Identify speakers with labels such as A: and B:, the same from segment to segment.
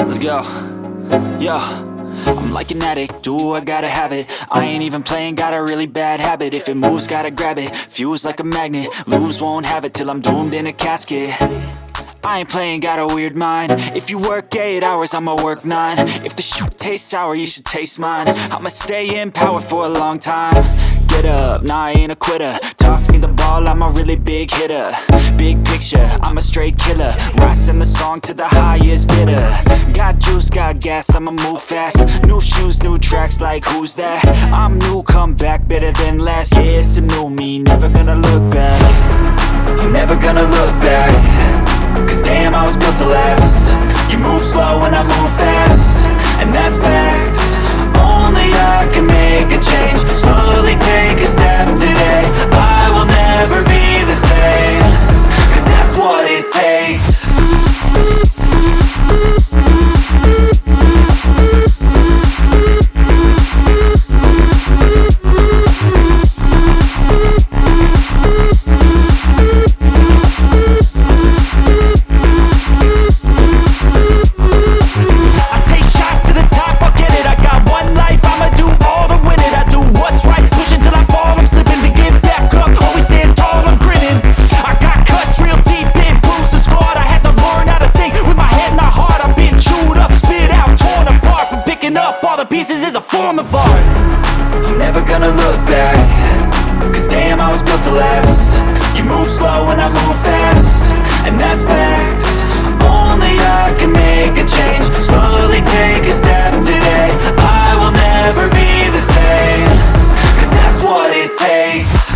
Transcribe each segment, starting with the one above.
A: Let's go. Yo, I'm like an addict, ooh, I gotta have it. I ain't even playing, got a really bad habit. If it moves, gotta grab it, fuse like a magnet. Lose, won't have it till I'm doomed in a casket. I ain't playing, got a weird mind. If you work 8 hours, I'ma work 9. If the shit tastes sour, you should taste mine. I'ma stay in power for a long time. Get up, nah, I ain't a quitter. Toss me the ball, I'm a really big hitter. Big picture, I'm a straight killer. Rising the song to the highest bidder. Got juice, got gas, I'ma move fast. New shoes, new tracks, like who's that? I'm new, come back, better than last. Yeah, it's a new me, never gonna look back. I'm never gonna look back. Cause damn, I was built to last. You move slow and I move fast, and that's facts. Only I can make a change. Slowly take a step today. I will never be the same. Cause that's what it takes. Pieces is a form of art. I'm never gonna look back. Cause damn, I was built to last. You move slow and I move fast, and that's facts. Only I can make a change. Slowly take a step today. I will never be the same. Cause that's what it takes.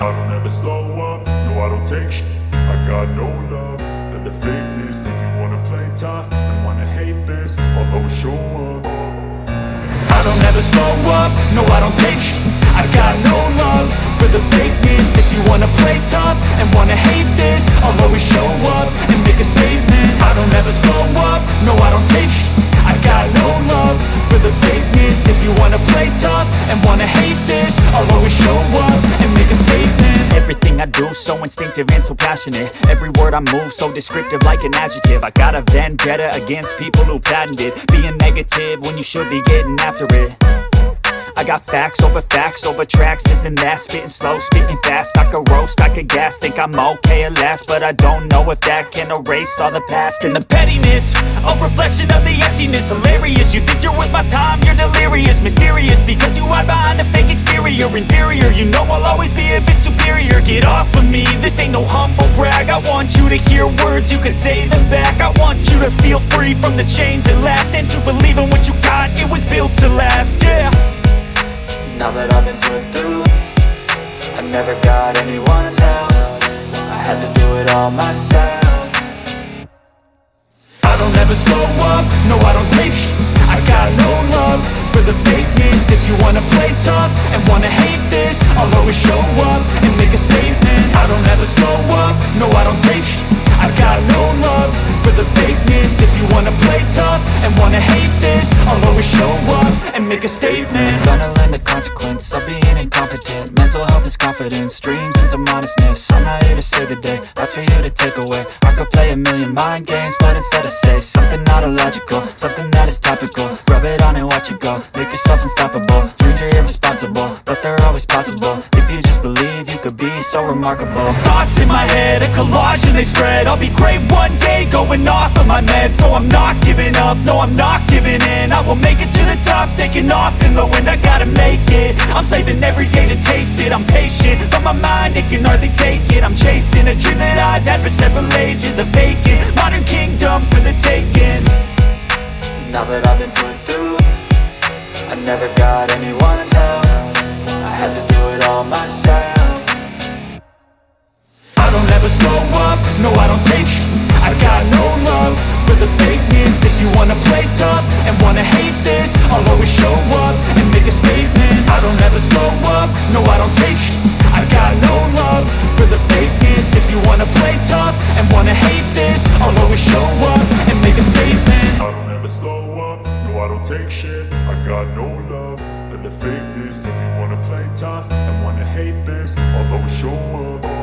B: I don't ever slow up, no I don't take shit. I got no love for the fakeness. If you wanna play tough and wanna hate this, I'll always show up.
A: I don't ever slow up, no I don't take shit. I got no love for the fakeness. If you wanna play tough and wanna hate this, I'll always show up and make a statement. I don't ever slow up, no I don't take shit. I got no love for the fakeness. If you wanna play tough and wanna hate this, I'll always show up and make a statement. Everything I do so instinctive and so passionate. Every word I move so descriptive like an adjective. I got a vendetta against people who patented being negative when you should be getting after it. I got facts over tracks, this and that. Spitting slow, spitting fast, I could roast, I could gas. Think I'm okay at last, but I don't know if that can erase all the past. And the pettiness, a reflection of the emptiness. Hilarious, you think you're worth my time, you're delirious. Mysterious, because you hide behind a fake exterior. Inferior, you know I'll always be a bit superior. Get off of me, this ain't no humble brag. I want you to hear words, you can say them back. I want you to feel free from the chains that last, and to believe in what you got, it was built to last, yeah. Now that I've been put through, I never got anyone's help. I had to do it all myself. I don't ever slow up, no I don't take shit. I got no love for the fakeness. If you wanna play tough and wanna hate this, I'll always show up and make a statement. I don't ever slow up, no I don't take shit. I got no love for the fakeness. If you wanna play tough and wanna hate this, I'll always show up and make a statement. Gonna learn the consequence of being incompetent. Mental health is confidence, dreams and some honestness. I'm not here to save the day, that's for you to take away. I could play a million mind games, but instead I say something not illogical, something that is topical. Rub it on and watch it go, make yourself unstoppable. Dreams are irresponsible, but they're always possible. If you just believe, you could be so remarkable. Thoughts in my head, a collage and they spread. I'll be great one day, going off of my meds. No, I'm not giving up, no, I'm not giving in. I will make it to the top, taking taking off and low and I gotta make it. I'm saving every day to taste it. I'm patient, but my mind, it can hardly take it. I'm chasing a dream that I've had for several ages. A vacant, modern kingdom for the taking. Now that I've been put through, I never got anyone's help. I had to do it all myself. I don't ever slow up, no I don't take sh**. I got no love for the fakeness. If you wanna play tough and wanna hate this, I'll always show up and make a statement. I don't ever slow up, no I don't take sh**. I got no love for the fakeness. If you wanna play tough and wanna hate this, I'll always show up and make a statement.
B: I don't ever slow up, no I don't take shit. I got no love for the fakeness. If you wanna play tough and wanna hate this, I'll always show up.